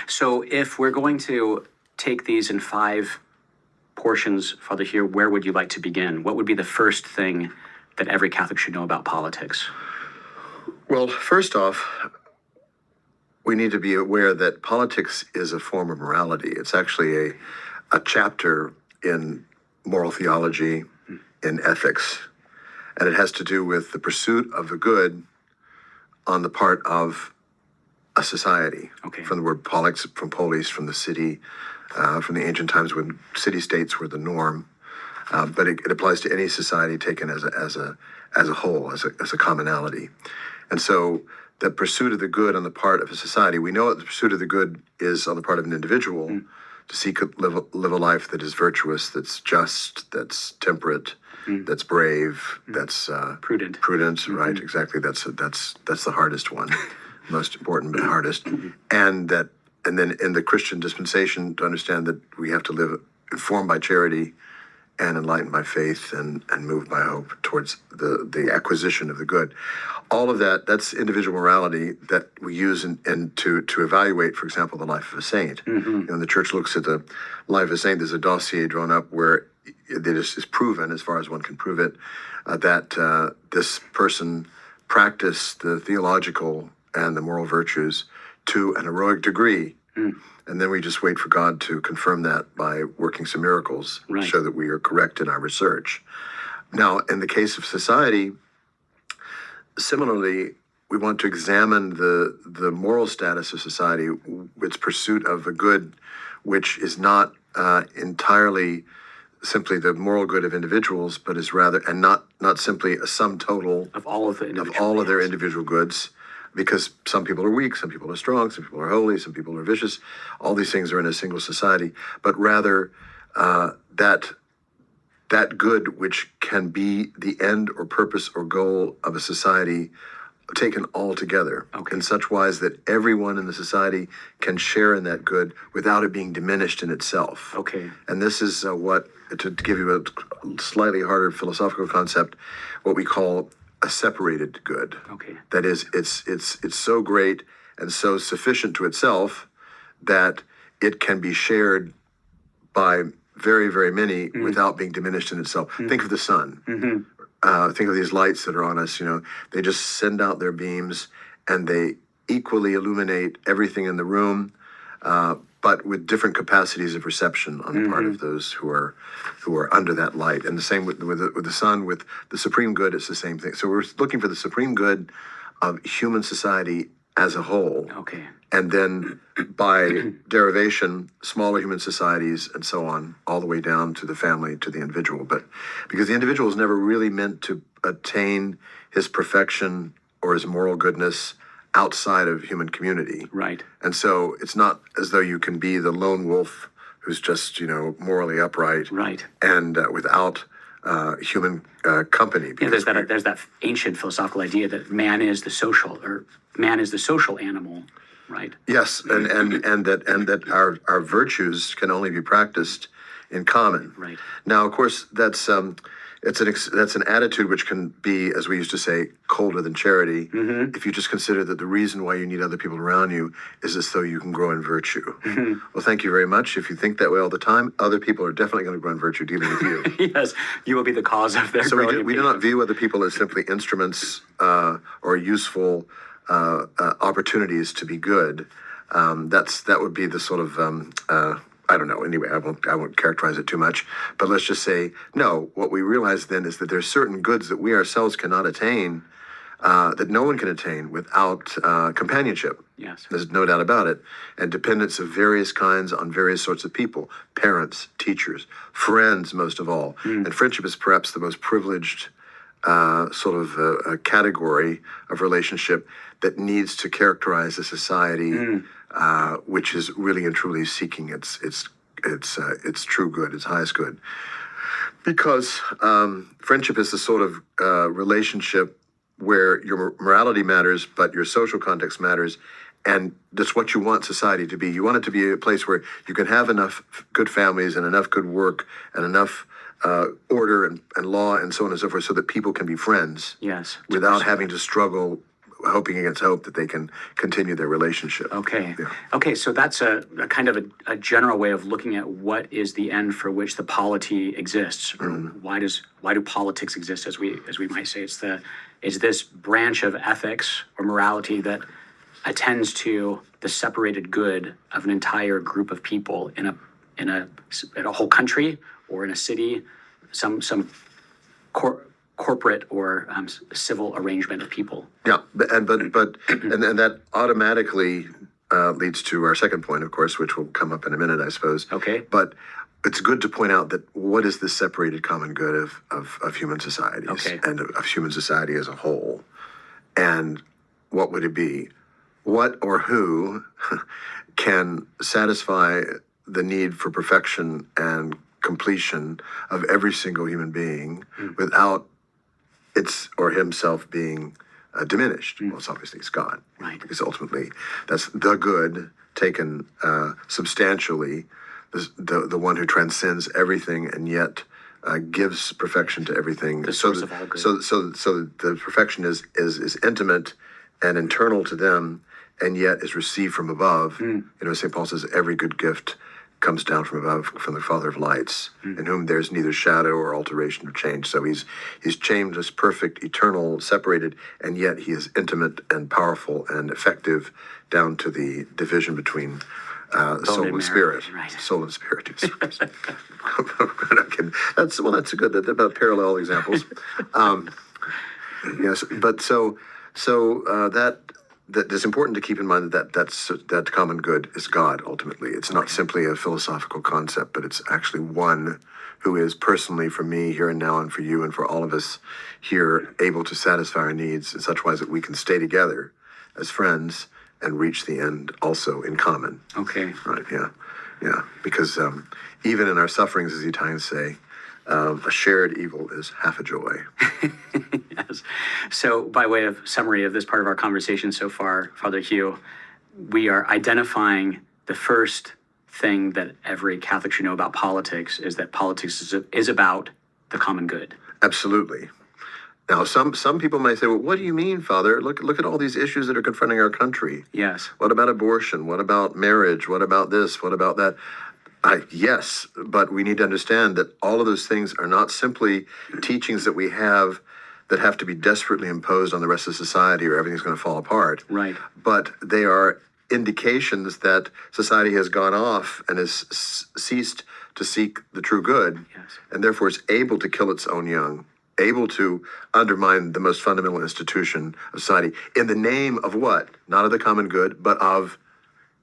So if we're going to take these in 5 portions, Father, here, where would you like to begin? What would be the first thing that every Catholic should know about politics? Well, first off, we need to be aware that politics is a form of morality. It's actually a chapter in moral theology, in ethics, and it has to do with the pursuit of the good on the part of a society. Okay. From the word polix, from polis, from the city, from the ancient times when city-states were the norm. But it applies to any society taken as a whole, as a commonality. And so the pursuit of the good on the part of a society, we know that the pursuit of the good is on the part of an individual to live a life that is virtuous, that's just, that's temperate, that's brave, that's prudent. Prudent, right? Exactly. That's the hardest one, most important but hardest. And then in the Christian dispensation, to understand that we have to live informed by charity and enlightened by faith and moved by hope towards the acquisition of the good. All of that's individual morality that we use to evaluate, for example, the life of a saint. When the church looks at the life of a saint, there's a dossier drawn up where it is proven, as far as one can prove it, that this person practiced the theological and the moral virtues to an heroic degree. And then we just wait for God to confirm that by working some miracles to show that we are correct in our research. Now, in the case of society, similarly, we want to examine the moral status of society, its pursuit of the good, which is not entirely simply the moral good of individuals, but is rather, and not simply a sum total of all of their individual goods. Because some people are weak, some people are strong, some people are holy, some people are vicious. All these things are in a single society, but rather that good which can be the end or purpose or goal of a society taken all together in such wise that everyone in the society can share in that good without it being diminished in itself. And this is to give you a slightly harder philosophical concept, what we call a separated good. That is, it's so great and so sufficient to itself that it can be shared by very, very many without being diminished in itself. Think of the sun. Think of these lights that are on us. They just send out their beams and they equally illuminate everything in the room, but with different capacities of reception on the part of those who are under that light. And the same with the sun, with the supreme good, it's the same thing. So we're looking for the supreme good of human society as a whole. And then by derivation, smaller human societies and so on, all the way down to the family, to the individual. But because the individual is never really meant to attain his perfection or his moral goodness outside of human community. And so it's not as though you can be the lone wolf who's just, morally upright. And without human company. There's that ancient philosophical idea that man is the social animal, right? Yes, and that our virtues can only be practiced in common. Now, of course, that's an attitude which can be, as we used to say, colder than charity. If you just consider that the reason why you need other people around you is as though you can grow in virtue. Well, thank you very much. If you think that way all the time, other people are definitely going to grow in virtue dealing with you. Yes, you will be the cause of their growing. So we do not view other people as simply instruments or useful opportunities to be good. That would be the sort of I don't know. Anyway, I won't characterize it too much. But let's just say, no, what we realize then is that there's certain goods that we ourselves cannot attain, that no one can attain without companionship. There's no doubt about it. And dependence of various kinds on various sorts of people, parents, teachers, friends, most of all. And friendship is perhaps the most privileged sort of a category of relationship that needs to characterize a society which is really and truly seeking its true good, its highest good. Because friendship is the sort of relationship where your morality matters, but your social context matters, and that's what you want society to be. You want it to be a place where you can have enough good families and enough good work and enough order and law and so on and so forth, so that people can be friends without having to struggle hoping against hope that they can continue their relationship. Okay. Yeah. Okay, so that's a kind of a general way of looking at what is the end for which the polity exists, or why do politics exist, as we might say. It's this branch of ethics or morality that attends to the separated good of an entire group of people in a whole country or in a city, some corporate or civil arrangement of people. Yeah, and that automatically leads to our second point, of course, which will come up in a minute, I suppose. Okay. But it's good to point out that what is the separated common good of human societies Okay. and of human society as a whole, and what would it be? What or who can satisfy the need for perfection and completion of every single human being without its or himself being diminished? Well, it's God, Right. because ultimately that's the good taken substantially, the one who transcends everything and yet gives perfection to everything. The source of all good. So the perfection is intimate and internal to them, and yet is received from above. You know, St. Paul says every good gift comes down from above, from the Father of lights, in whom there's neither shadow or alteration or change. So he's changed us perfect, eternal, separated, and yet he is intimate and powerful and effective down to the division between soul and spirit. Right. Soul and spirit. That's good. That's about parallel examples. Yes, but so that it's important to keep in mind that common good is God ultimately. It's not simply a philosophical concept, but it's actually one who is personally, for me here and now, and for you and for all of us here, able to satisfy our needs in such wise that we can stay together as friends and reach the end also in common. Okay. Right? Yeah. Because even in our sufferings, as the Italians say, a shared evil is half a joy. Yes. So, by way of summary of this part of our conversation so far, Father Hugh, we are identifying the first thing that every Catholic should know about politics is that politics is about the common good. Absolutely. Now, some people might say, well, what do you mean, Father? Look at all these issues that are confronting our country. Yes. What about abortion? What about marriage? What about this? What about that? Yes, but we need to understand that all of those things are not simply teachings that we have that have to be desperately imposed on the rest of society or everything's going to fall apart. Right. But they are indications that society has gone off and has ceased to seek the true good, Yes. and therefore is able to kill its own young, able to undermine the most fundamental institution of society in the name of what? Not of the common good, but of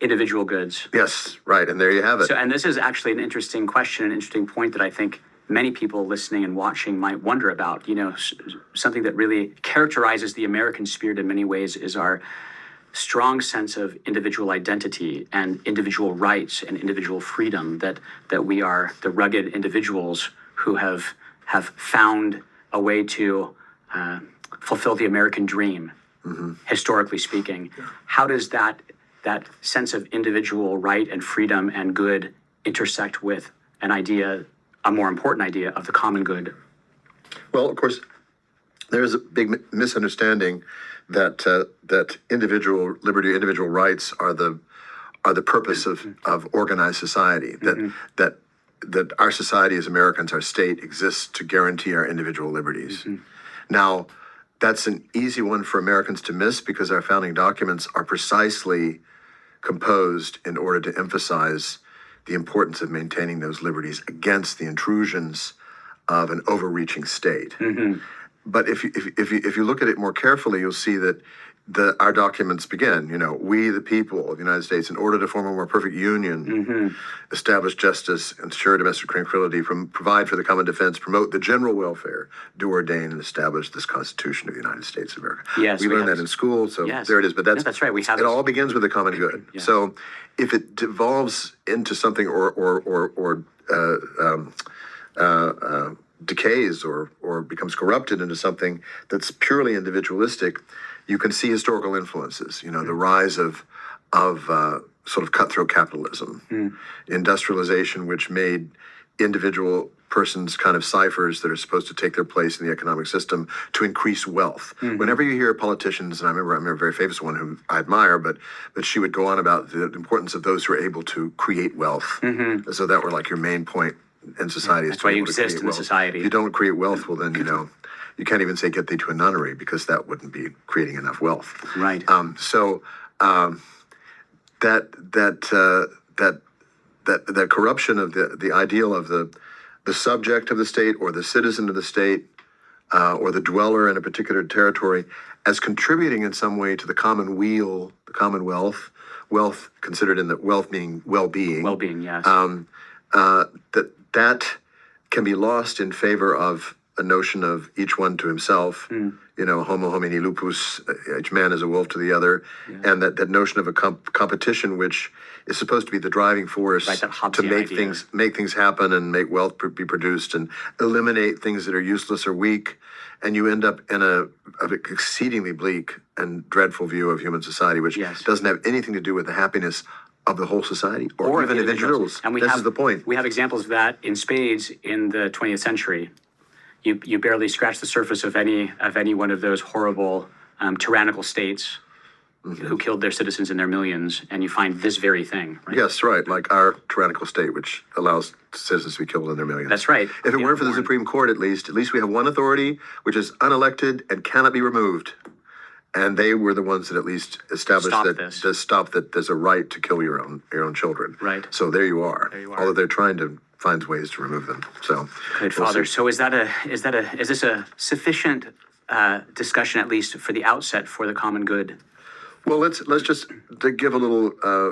Individual goods. yes, right, and there you have it. So, and this is actually an interesting question, an interesting point that I think many people listening and watching might wonder about. You know, something that really characterizes the American spirit in many ways is our strong sense of individual identity and individual rights and individual freedom, that we are the rugged individuals who have found a way to fulfill the American dream, historically speaking. How does that sense of individual right and freedom and good intersect with an idea, a more important idea of the common good? Well, of course, there is a big misunderstanding that individual liberty, individual rights are the purpose of organized society. That our society as Americans, our state, exists to guarantee our individual liberties. Now, that's an easy one for Americans to miss because our founding documents are precisely composed in order to emphasize the importance of maintaining those liberties against the intrusions of an overreaching state. But if you look at it more carefully, you'll see that our documents begin, we the people of the United States, in order to form a more perfect union, establish justice, ensure domestic tranquility, provide for the common defense, promote the general welfare, do ordain and establish this Constitution of the United States of America. Yes, we we learned have that in school, so yes. there it is. But That's right. We have it all begins with the common good. Yeah. So if it devolves into something or decays or becomes corrupted into something that's purely individualistic, you can see historical influences. The rise of sort of cutthroat capitalism, industrialization, which made individual person's kind of ciphers that are supposed to take their place in the economic system to increase wealth. Whenever you hear politicians, and I remember a very famous one who I admire, but she would go on about the importance of those who are able to create wealth. So that were like your main point in society. That's why you exist in society. If you don't create wealth, well then, you can't even say get thee to a nunnery, because that wouldn't be creating enough wealth. Right. That corruption of the ideal of the subject of the state, or the citizen of the state, or the dweller in a particular territory, as contributing in some way to the common weal, the commonwealth, wealth considered in the wealth being well-being. Well-being, yes. That can be lost in favor of a notion of each one to himself, homo homini lupus, each man is a wolf to the other, and that notion of a competition, which is supposed to be the driving force Right, that to Hobbesian make idea. things happen and make wealth be produced and eliminate things that are useless or weak, and you end up in an exceedingly bleak and dreadful view of human society, which Yes. doesn't have anything to do with the happiness of the whole society or even the individuals. And This is the point. We have examples of that in spades in the 20th century. You barely scratch the surface of any one of those horrible tyrannical states who killed their citizens in their millions, and you find this very thing. Right? Yes, right. Like our tyrannical state, which allows citizens to be killed in their millions. That's right. If it weren't for the Supreme Court, at least we have one authority which is unelected and cannot be removed. And they were the ones that at least established that there's a right to kill your own children. Right. So there you are. There you are. Although they're trying to find ways to remove them. So Good Father. So is this a sufficient discussion, at least for the outset, for the common good? Well, let's just to give a little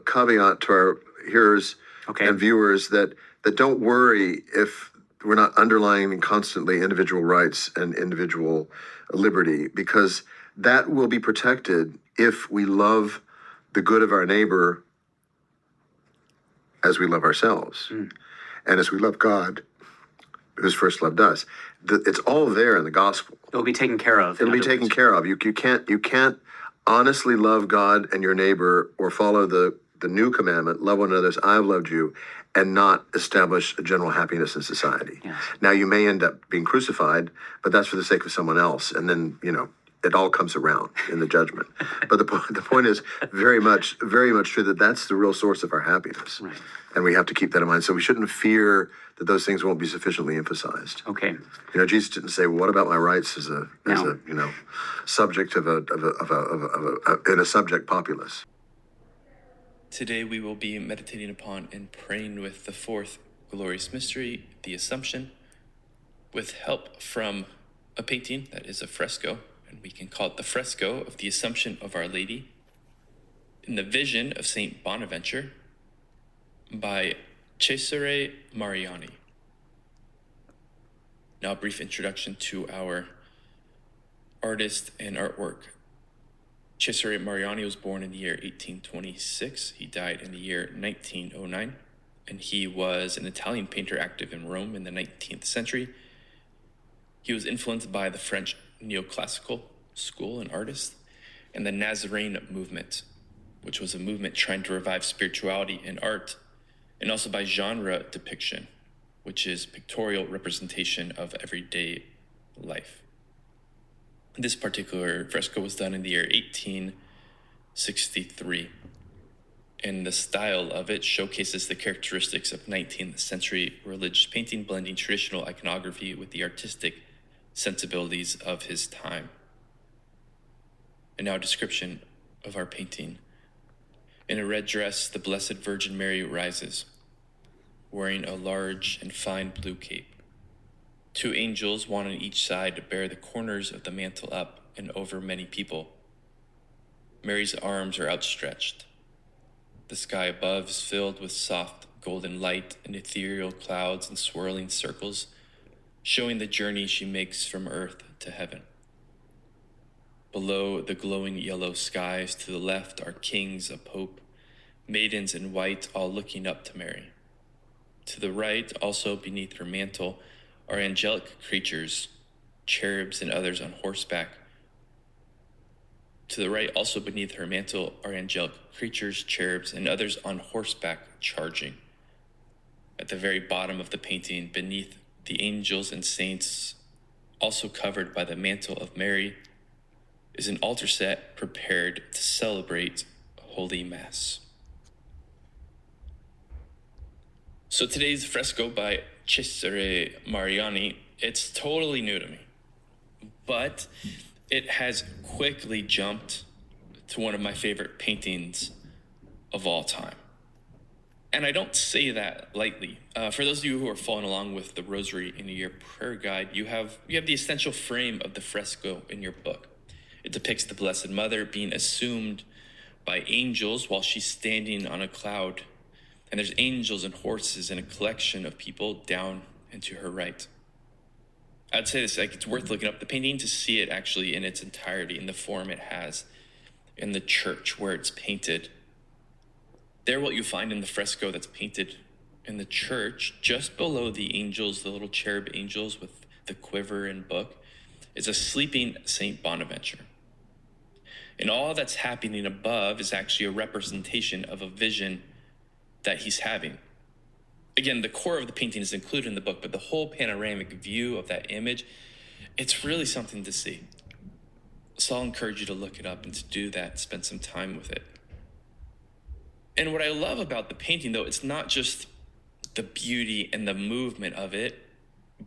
caveat to our hearers and viewers that don't worry if we're not underlining constantly individual rights and individual liberty, because that will be protected if we love the good of our neighbor as we love ourselves, and as we love God, who's first loved us. It's all there in the gospel. It'll be taken care of. It'll be taken care of. You can't honestly love God and your neighbor, or follow the new commandment, love one another as I've loved you, and not establish a general happiness in society. Yes. Now, you may end up being crucified, but that's for the sake of someone else. And then, it all comes around in the judgment. But the point is very much true that that's the real source of our happiness. Right. And we have to keep that in mind. So we shouldn't fear that those things won't be sufficiently emphasized. Okay. Jesus didn't say, "Well, what about my rights as a subject in a subject populace?" Today we will be meditating upon and praying with the fourth glorious mystery, the Assumption, with help from a painting that is a fresco, and we can call it the fresco of the Assumption of Our Lady in the Vision of Saint Bonaventure by Cesare Mariani. Now a brief introduction to our artist and artwork. Cesare Mariani was born in the year 1826. He died in the year 1909, and he was an Italian painter active in Rome in the 19th century. He was influenced by the French neoclassical school and artists and the Nazarene movement, which was a movement trying to revive spirituality in art, and also by genre depiction, which is pictorial representation of everyday life. This particular fresco was done in the year 1863, and the style of it showcases the characteristics of 19th century religious painting, blending traditional iconography with the artistic sensibilities of his time. And now a description of our painting. In a red dress, the Blessed Virgin Mary rises, wearing a large and fine blue cape. Two angels, one on each side, bear the corners of the mantle up and over many people. Mary's arms are outstretched. The sky above is filled with soft golden light and ethereal clouds and swirling circles, showing the journey she makes from earth to heaven. Below the glowing yellow skies to the left are kings, a pope, maidens in white, all looking up to Mary. To the right, also beneath her mantle, are angelic creatures, cherubs and others on horseback. To the right, also beneath her mantle, are angelic creatures, cherubs, and others on horseback charging. At the very bottom of the painting, beneath the angels and saints, also covered by the mantle of Mary, is an altar set prepared to celebrate Holy Mass. So today's fresco by Cesare Mariani, it's totally new to me, but it has quickly jumped to one of my favorite paintings of all time. And I don't say that lightly. For those of you who are following along with the Rosary in a Year prayer guide, you have the essential frame of the fresco in your book. It depicts the Blessed Mother being assumed by angels while she's standing on a cloud. And there's angels and horses and a collection of people down and to her right. I'd say this, like, it's worth looking up the painting to see it actually in its entirety, in the form it has in the church where it's painted. There, what you find in the fresco that's painted in the church, just below the angels, the little cherub angels with the quiver and book, is a sleeping Saint Bonaventure. And all that's happening above is actually a representation of a vision that he's having. Again, the core of the painting is included in the book, but the whole panoramic view of that image, it's really something to see. So I'll encourage you to look it up and to do that, spend some time with it. And what I love about the painting, though, it's not just the beauty and the movement of it,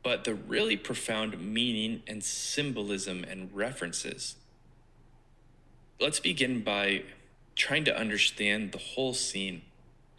but the really profound meaning and symbolism and references. Let's begin by trying to understand the whole scene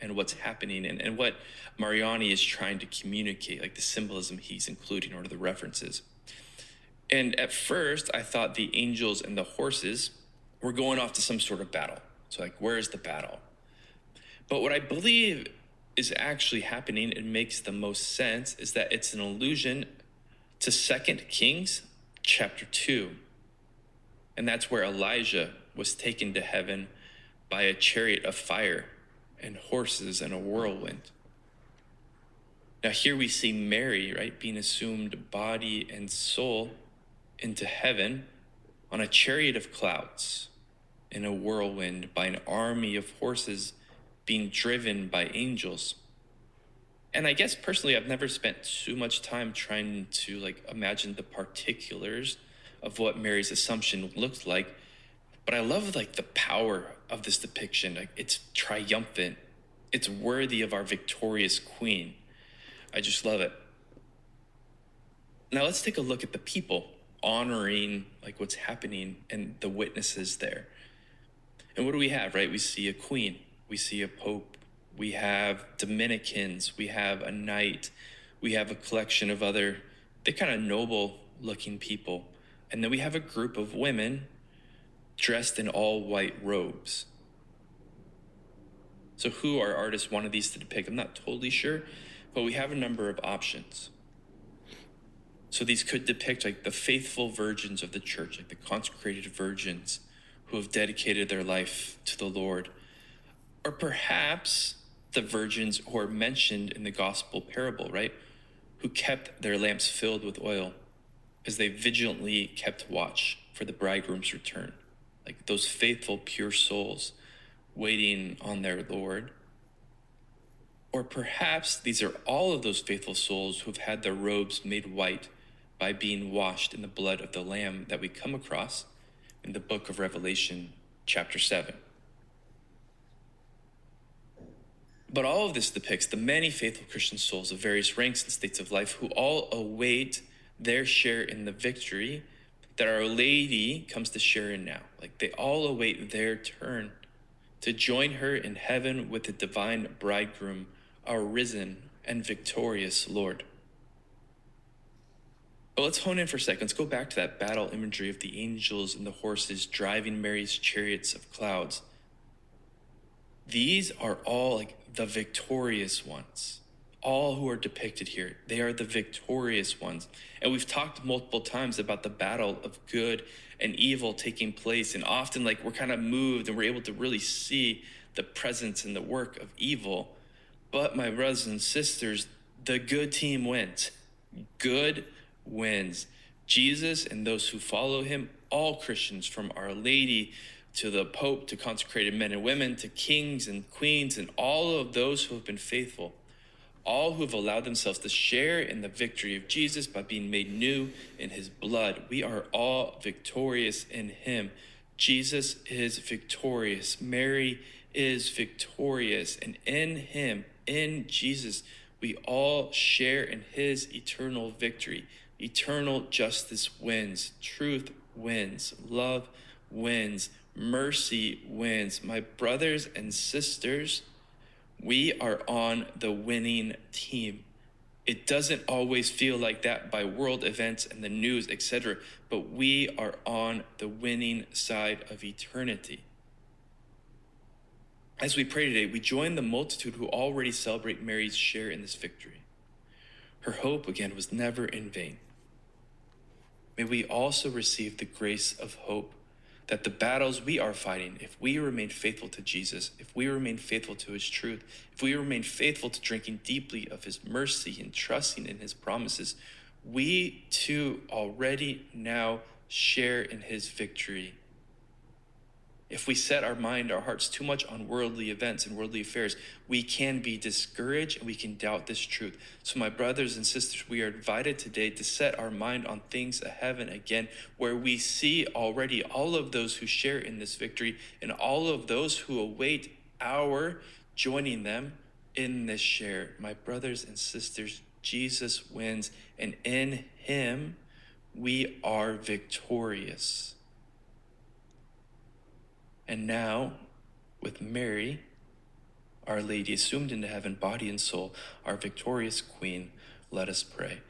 and what's happening and what Mariani is trying to communicate, like the symbolism he's including or the references. And at first, I thought the angels and the horses were going off to some sort of battle. So, like, where's the battle? But what I believe is actually happening and makes the most sense is that it's an allusion to 2 Kings chapter 2. And that's where Elijah was taken to heaven by a chariot of fire and horses and a whirlwind. Now here we see Mary, right, being assumed body and soul into heaven on a chariot of clouds in a whirlwind by an army of horses being driven by angels. And I guess personally, I've never spent too much time trying to imagine the particulars of what Mary's assumption looked like. But I love the power of this depiction. It's triumphant. It's worthy of our victorious queen. I just love it. Now let's take a look at the people honoring what's happening and the witnesses there. And what do we have, right? We see a queen, we see a pope, we have Dominicans, we have a knight, we have a collection of other, they're kind of noble looking people. And then we have a group of women dressed in all white robes. So who our artist wanted these to depict, I'm not totally sure, but we have a number of options. So these could depict the faithful virgins of the church, the consecrated virgins who have dedicated their life to the Lord. Or perhaps the virgins who are mentioned in the gospel parable, right? Who kept their lamps filled with oil as they vigilantly kept watch for the bridegroom's return. Those faithful, pure souls waiting on their Lord. Or perhaps these are all of those faithful souls who've had their robes made white by being washed in the blood of the Lamb that we come across in the book of Revelation, chapter 7. But all of this depicts the many faithful Christian souls of various ranks and states of life who all await their share in the victory that Our Lady comes to share in now. They all await their turn to join her in heaven with the divine bridegroom, our risen and victorious Lord. But let's hone in for a second. Let's go back to that battle imagery of the angels and the horses driving Mary's chariots of clouds. These are all the victorious ones. All who are depicted here, they are the victorious ones. And we've talked multiple times about the battle of good and evil taking place. And often we're kind of moved and we're able to really see the presence and the work of evil. But my brothers and sisters, the good team wins. Good wins. Jesus and those who follow him, all Christians from Our Lady to the Pope, to consecrated men and women, to kings and queens, and all of those who have been faithful, all who have allowed themselves to share in the victory of Jesus by being made new in his blood. We are all victorious in him. Jesus is victorious. Mary is victorious. And in him, in Jesus, we all share in his eternal victory. Eternal justice wins. Truth wins. Love wins. Mercy wins. My brothers and sisters, we are on the winning team. It doesn't always feel like that by world events and the news, etc., but we are on the winning side of eternity. As we pray today, we join the multitude who already celebrate Mary's share in this victory. Her hope, again, was never in vain. May we also receive the grace of hope that the battles we are fighting, if we remain faithful to Jesus, if we remain faithful to his truth, if we remain faithful to drinking deeply of his mercy and trusting in his promises, we too already now share in his victory. If we set our mind, our hearts too much on worldly events and worldly affairs, we can be discouraged and we can doubt this truth. So my brothers and sisters, we are invited today to set our mind on things of heaven again, where we see already all of those who share in this victory and all of those who await our joining them in this share. My brothers and sisters, Jesus wins, and in him we are victorious. And now, with Mary, Our Lady assumed into heaven, body and soul, our victorious Queen, let us pray.